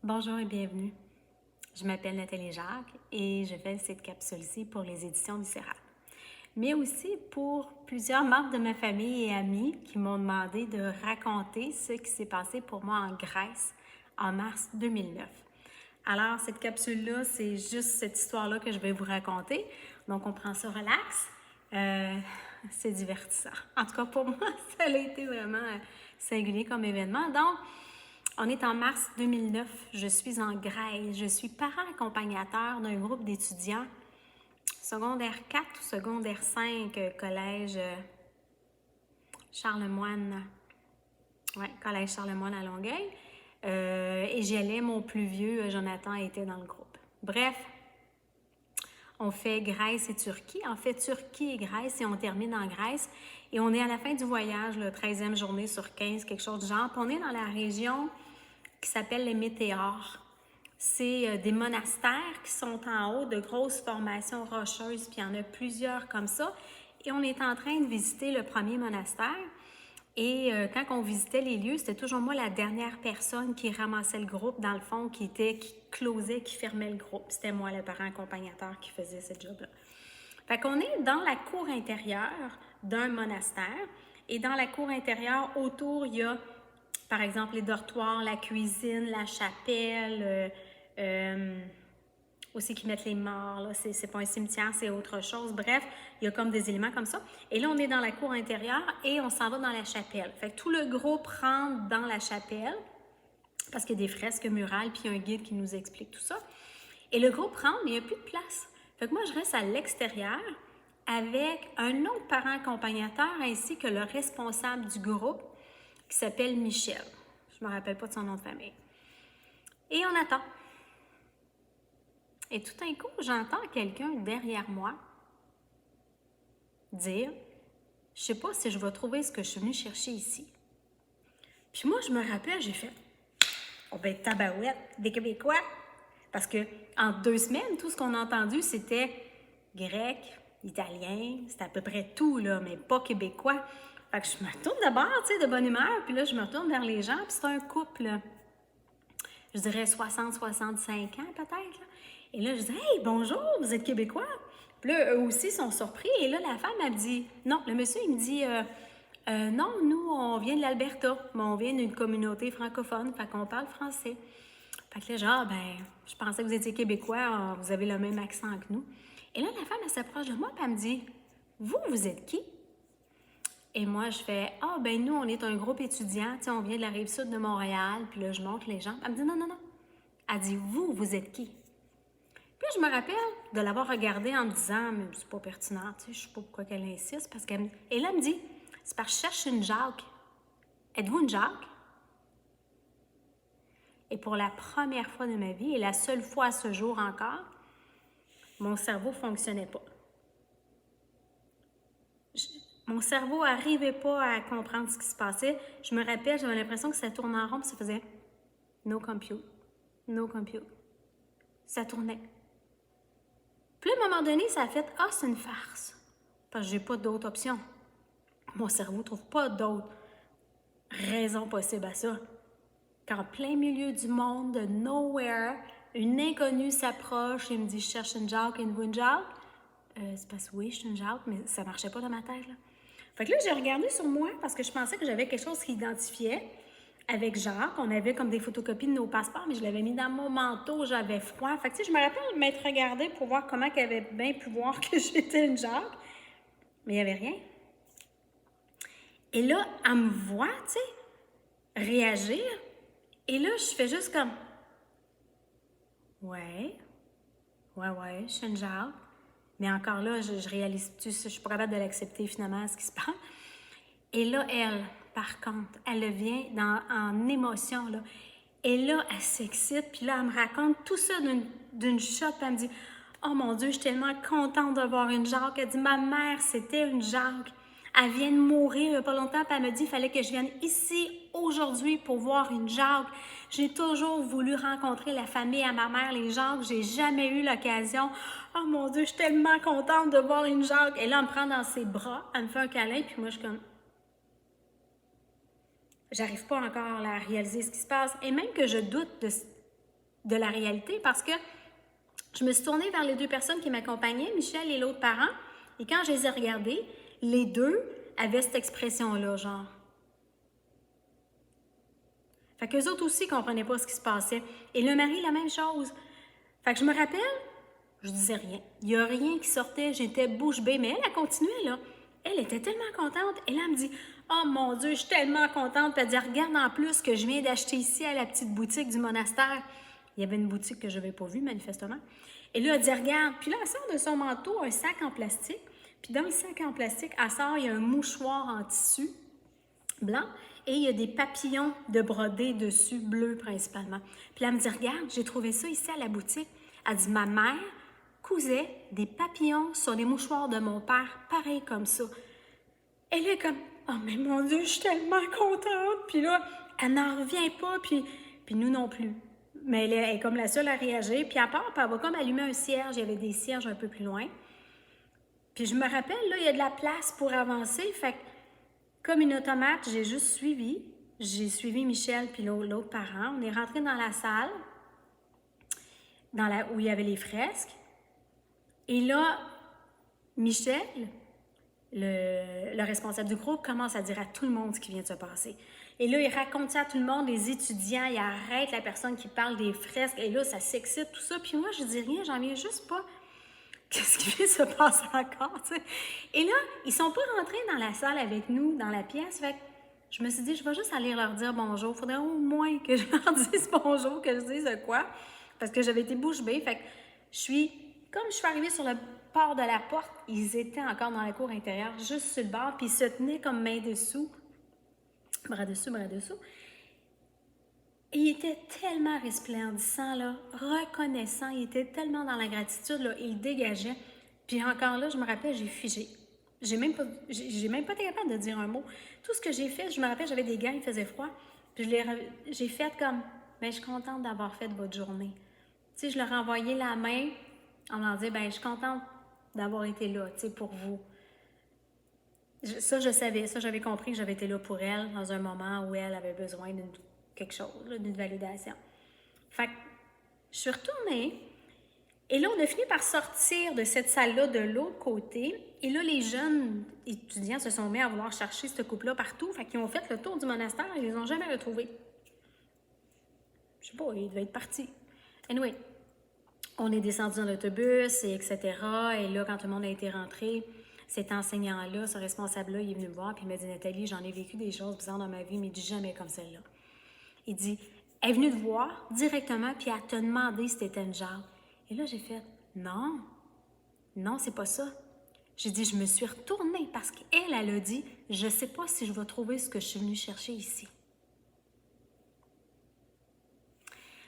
Bonjour et bienvenue. Je m'appelle Nathalie Jacques et je fais cette capsule-ci pour les éditions Viscérales, mais aussi pour plusieurs membres de ma famille et amis qui m'ont demandé de raconter ce qui s'est passé pour moi en Grèce en mars 2009. Alors, cette capsule-là, c'est juste cette histoire-là que je vais vous raconter. Donc, on prend ça relax. C'est divertissant. En tout cas, pour moi, ça a été vraiment singulier comme événement. Donc, on est en mars 2009, je suis en Grèce, je suis parent accompagnateur d'un groupe d'étudiants secondaire 4 ou secondaire 5, collège Charlemagne, collège Charlemagne à Longueuil. Et j'y allais, mon plus vieux, Jonathan, était dans le groupe. Bref, on fait Grèce et Turquie. En fait, Turquie et Grèce, et on termine en Grèce. Et on est à la fin du voyage, la 13e journée sur 15, quelque chose du genre. Puis on est dans la région qui s'appelle les Météores. C'est des monastères qui sont en haut de grosses formations rocheuses, puis il y en a plusieurs comme ça. Et on est en train de visiter le premier monastère. Et quand on visitait les lieux, c'était toujours moi la dernière personne qui ramassait le groupe, dans le fond, qui closait, qui fermait le groupe. C'était moi, le parent accompagnateur, qui faisait ce job-là. Fait qu'on est dans la cour intérieure d'un monastère. Et dans la cour intérieure, autour, il y a, par exemple, les dortoirs, la cuisine, la chapelle, aussi qui mettent les morts, là, c'est pas un cimetière, c'est autre chose. Bref, il y a comme des éléments comme ça. Et là, on est dans la cour intérieure et on s'en va dans la chapelle. Fait que tout le groupe rentre dans la chapelle parce qu'il y a des fresques murales puis il y a un guide qui nous explique tout ça. Et le groupe rentre, mais il n'y a plus de place. Fait que moi, je reste à l'extérieur avec un autre parent accompagnateur ainsi que le responsable du groupe qui s'appelle Michel. Je ne me rappelle pas de son nom de famille. Et on attend. Et tout d'un coup, j'entends quelqu'un derrière moi dire « Je sais pas si je vais trouver ce que je suis venue chercher ici. » Puis moi, je me rappelle, j'ai fait « Oh ben tabarouette, des Québécois! » Parce que en 2 semaines, tout ce qu'on a entendu, c'était grec, italien, c'était à peu près tout, là, mais pas québécois. Fait que je me retourne d'abord, tu sais, de bonne humeur, puis là, je me retourne vers les gens, puis c'est un couple, là, je dirais 60-65 ans peut-être, là. Et là, je dis « Hey, bonjour, vous êtes Québécois? » Puis là, eux aussi sont surpris. Et là, la femme, elle me dit « Non, le monsieur, il me dit non, nous, on vient de l'Alberta, mais on vient d'une communauté francophone, fait qu'on parle français. » Fait que là, genre, ben, je pensais que vous étiez Québécois, vous avez le même accent que nous. Et là, la femme, elle s'approche de moi, puis elle me dit « Vous êtes qui? » Et moi, je fais « Ah, ben nous, on est un groupe étudiant, tu sais, on vient de la Rive-Sud de Montréal. » Puis là, je montre les gens. Elle me dit « Non, non, non. » Elle dit « Vous êtes qui? » Puis je me rappelle de l'avoir regardée en me disant, mais c'est pas pertinent, tu sais, je sais pas pourquoi qu'elle insiste, parce qu'elle et là, elle me dit, c'est parce que je cherche une Jacques. Êtes-vous une Jacques? Et pour la première fois de ma vie, et la seule fois à ce jour encore, mon cerveau ne fonctionnait pas. Mon cerveau n'arrivait pas à comprendre ce qui se passait. Je me rappelle, j'avais l'impression que ça tournait en rond, puis ça faisait no compute, no compute. Ça tournait. Puis à un moment donné, ça a fait « Ah, c'est une farce. » Parce que j'ai pas d'autre option. Mon cerveau ne trouve pas d'autre raison possible à ça. Qu'en plein milieu du monde, de nowhere, une inconnue s'approche et me dit « Je cherche une Jacques, une Jacques. » C'est parce que oui, je suis une Jacques, mais ça marchait pas dans ma tête, là. Fait que là, j'ai regardé sur moi parce que je pensais que j'avais quelque chose qui identifiait avec Jacques. On avait comme des photocopies de nos passeports, mais je l'avais mis dans mon manteau, j'avais froid. Fait que tu sais, je me rappelle m'être regardée pour voir comment elle avait bien pu voir que j'étais une Jacques. Mais il n'y avait rien. Et là, elle me voit, tu sais, réagir. Et là, je fais juste comme ouais, je suis une Jacques. Mais encore là, je réalise, je suis pas capable de l'accepter finalement, ce qui se passe. Et là, elle, par contre, elle vient en émotion, là. Et là, elle s'excite, puis là, elle me raconte tout ça d'une shot, puis elle me dit « Oh mon Dieu, je suis tellement contente de voir une Jacques. » Elle dit « Ma mère, c'était une Jacques. Elle vient de mourir il n'y a pas longtemps, puis elle me dit qu'il fallait que je vienne ici aujourd'hui pour voir une Jacques. J'ai toujours voulu rencontrer la famille à ma mère, les Jacques. J'ai jamais eu l'occasion. Oh mon Dieu, je suis tellement contente de voir une Jacques. » Et là, elle me prend dans ses bras, elle me fait un câlin, puis moi, je suis comme... J'arrive pas encore à réaliser ce qui se passe. Et même que je doute de la réalité parce que je me suis tournée vers les deux personnes qui m'accompagnaient, Michel et l'autre parent, et quand je les ai regardés, les deux avaient cette expression-là, genre. Fait qu'eux autres aussi ne comprenaient pas ce qui se passait. Et le mari, la même chose. Fait que je me rappelle, je disais rien. Il n'y a rien qui sortait, j'étais bouche bée, mais elle a continué, là. Elle était tellement contente. Et là, elle me dit, oh mon Dieu, je suis tellement contente. Puis elle dit, regarde en plus que je viens d'acheter ici à la petite boutique du monastère. Il y avait une boutique que je n'avais pas vue, manifestement. Et là, elle dit, regarde. Puis là, elle sort de son manteau un sac en plastique. Puis dans le sac en plastique, elle sort, il y a un mouchoir en tissu blanc et il y a des papillons de brodés dessus, bleus principalement. Puis là, elle me dit, regarde, j'ai trouvé ça ici à la boutique. Elle dit, ma mère cousait des papillons sur les mouchoirs de mon père, pareil comme ça. Elle est comme, oh mais mon Dieu, je suis tellement contente. Puis là, elle n'en revient pas, puis nous non plus. Mais elle est comme la seule à réagir. Puis à part, puis elle va comme allumer un cierge. Il y avait des cierges un peu plus loin. Puis je me rappelle, là, il y a de la place pour avancer. Fait que, comme une automate, j'ai juste suivi. J'ai suivi Michel puis l'autre parent. On est rentré dans la salle où il y avait les fresques. Et là, Michel, le responsable du groupe, commence à dire à tout le monde ce qui vient de se passer. Et là, il raconte ça à tout le monde, les étudiants, il arrête la personne qui parle des fresques. Et là, ça s'excite, tout ça. Puis moi, je dis rien, j'en viens juste pas. Qu'est-ce qui vient de se passer encore, tu sais? Et là, ils sont pas rentrés dans la salle avec nous, dans la pièce. Fait que je me suis dit, je vais juste aller leur dire bonjour. Il faudrait au moins que je leur dise bonjour, que je dise quoi. Parce que j'avais été bouche bée. Fait que comme je suis arrivée sur le bord de la porte, ils étaient encore dans la cour intérieure, juste sur le bord, puis ils se tenaient comme main dessous, bras dessous, bras dessous. Et il était tellement resplendissant, là, reconnaissant, il était tellement dans la gratitude, là, il dégageait. Puis encore là, je me rappelle, j'ai figé. J'ai même pas été capable de dire un mot. Tout ce que j'ai fait, je me rappelle, j'avais des gants, il faisait froid. Puis j'ai fait comme, ben, je suis contente d'avoir fait votre journée. Tu sais, je leur ai envoyé la main en leur disant, ben, je suis contente d'avoir été là, tu sais, pour vous. Ça, je savais, ça, j'avais compris que j'avais été là pour elle dans un moment où elle avait besoin d'une quelque chose, d'une validation. Fait que je suis retournée et là, on a fini par sortir de cette salle-là de l'autre côté. Et là, les jeunes étudiants se sont mis à vouloir chercher ce couple-là partout. Fait qu'ils ont fait le tour du monastère et ils les ont jamais retrouvés. Je sais pas, ils devaient être partis. Anyway, on est descendu dans l'autobus, et etc. Et là, quand tout le monde a été rentré, cet enseignant-là, ce responsable-là, il est venu me voir et il m'a dit, Nathalie, j'en ai vécu des choses bizarres dans ma vie, mais jamais comme celle-là. Il dit, elle est venue te voir directement, puis elle t'a demandé si t'étais une jarre. Et là, j'ai fait, non, c'est pas ça. J'ai dit, je me suis retournée parce qu'elle, elle a dit, je sais pas si je vais trouver ce que je suis venue chercher ici.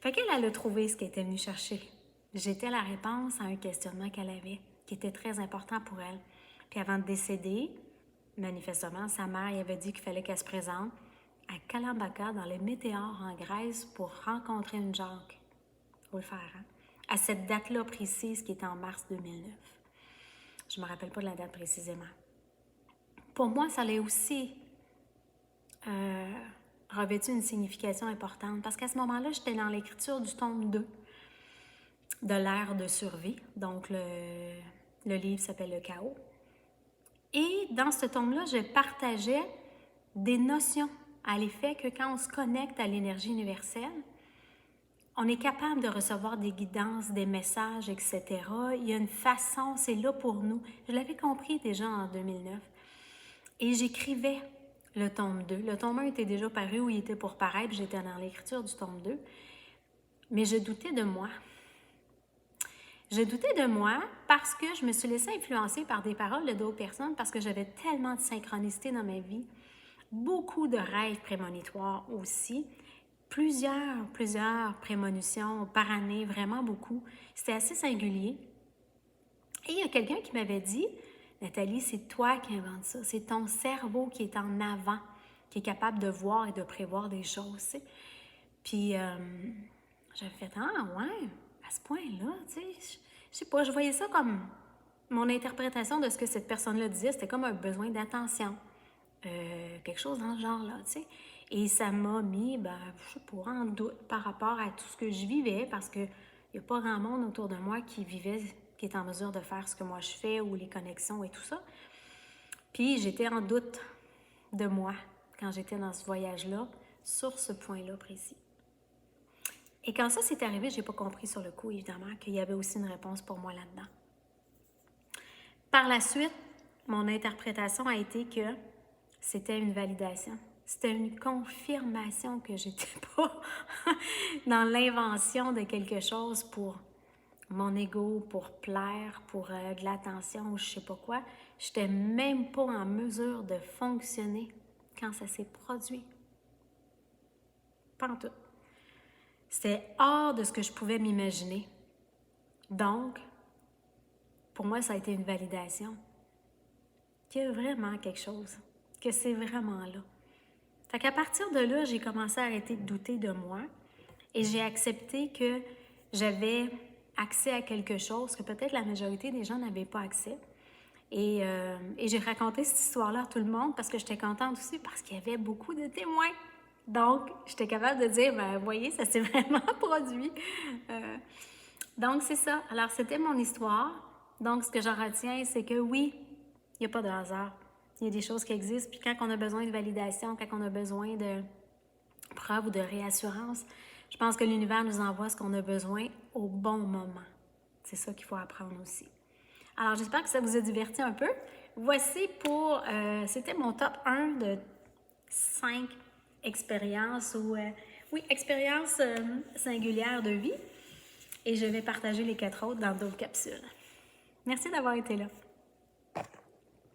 Fait qu'elle, elle a trouvé ce qu'elle était venue chercher. J'étais la réponse à un questionnement qu'elle avait, qui était très important pour elle. Puis avant de décéder, manifestement, sa mère elle avait dit qu'il fallait qu'elle se présente à Kalambaka, dans les météores en Grèce, pour rencontrer une Jacques. Il faut le faire, hein? À cette date-là précise, qui était en mars 2009. Je ne me rappelle pas de la date précisément. Pour moi, ça allait aussi revêtu une signification importante, parce qu'à ce moment-là, j'étais dans l'écriture du tome 2 de l'ère de survie. Donc, le livre s'appelle Le Chaos. Et dans ce tome-là, je partageais des notions à l'effet que quand on se connecte à l'énergie universelle, on est capable de recevoir des guidances, des messages, etc. Il y a une façon, c'est là pour nous. Je l'avais compris déjà en 2009. Et j'écrivais le tome 2. Le tome 1 était déjà paru ou il était pour paraître, j'étais dans l'écriture du tome 2. Mais je doutais de moi. Je doutais de moi parce que je me suis laissée influencer par des paroles de d'autres personnes, parce que j'avais tellement de synchronicité dans ma vie, beaucoup de rêves prémonitoires aussi, plusieurs prémonitions par année, vraiment beaucoup. C'était assez singulier. Et il y a quelqu'un qui m'avait dit, Nathalie, c'est toi qui inventes ça, c'est ton cerveau qui est en avant, qui est capable de voir et de prévoir des choses, tu sais. Puis j'avais fait, ah ouais, à ce point-là, tu sais, je sais pas, je voyais ça comme mon interprétation de ce que cette personne-là disait, c'était comme un besoin d'attention, quelque chose dans ce genre-là, tu sais. Et ça m'a mis, je sais pas, en doute par rapport à tout ce que je vivais, parce qu'il n'y a pas grand monde autour de moi qui vivait, qui est en mesure de faire ce que moi je fais, ou les connexions et tout ça. Puis j'étais en doute de moi quand j'étais dans ce voyage-là, sur ce point-là précis. Et quand ça s'est arrivé, j'ai pas compris sur le coup, évidemment, qu'il y avait aussi une réponse pour moi là-dedans. Par la suite, mon interprétation a été que c'était une validation. C'était une confirmation que j'étais pas dans l'invention de quelque chose pour mon ego, pour plaire, pour de l'attention ou je sais pas quoi. J'étais même pas en mesure de fonctionner quand ça s'est produit. Pas en tout. C'était hors de ce que je pouvais m'imaginer. Donc, pour moi, ça a été une validation qu'il y a vraiment quelque chose, que c'est vraiment là. Fait qu'à partir de là, j'ai commencé à arrêter de douter de moi et j'ai accepté que j'avais accès à quelque chose que peut-être la majorité des gens n'avaient pas accès. Et j'ai raconté cette histoire-là à tout le monde parce que j'étais contente aussi parce qu'il y avait beaucoup de témoins. Donc, j'étais capable de dire, vous voyez, ça s'est vraiment produit. Donc, c'est ça. Alors, c'était mon histoire. Donc, ce que j'en retiens, c'est que oui, il n'y a pas de hasard. Il y a des choses qui existent. Puis quand on a besoin de validation, quand on a besoin de preuve ou de réassurance, je pense que l'univers nous envoie ce qu'on a besoin au bon moment. C'est ça qu'il faut apprendre aussi. Alors, j'espère que ça vous a diverti un peu. Voici pour... c'était mon top 1 de 5 expériences ou... oui, expériences singulières de vie. Et je vais partager les 4 autres dans d'autres capsules. Merci d'avoir été là.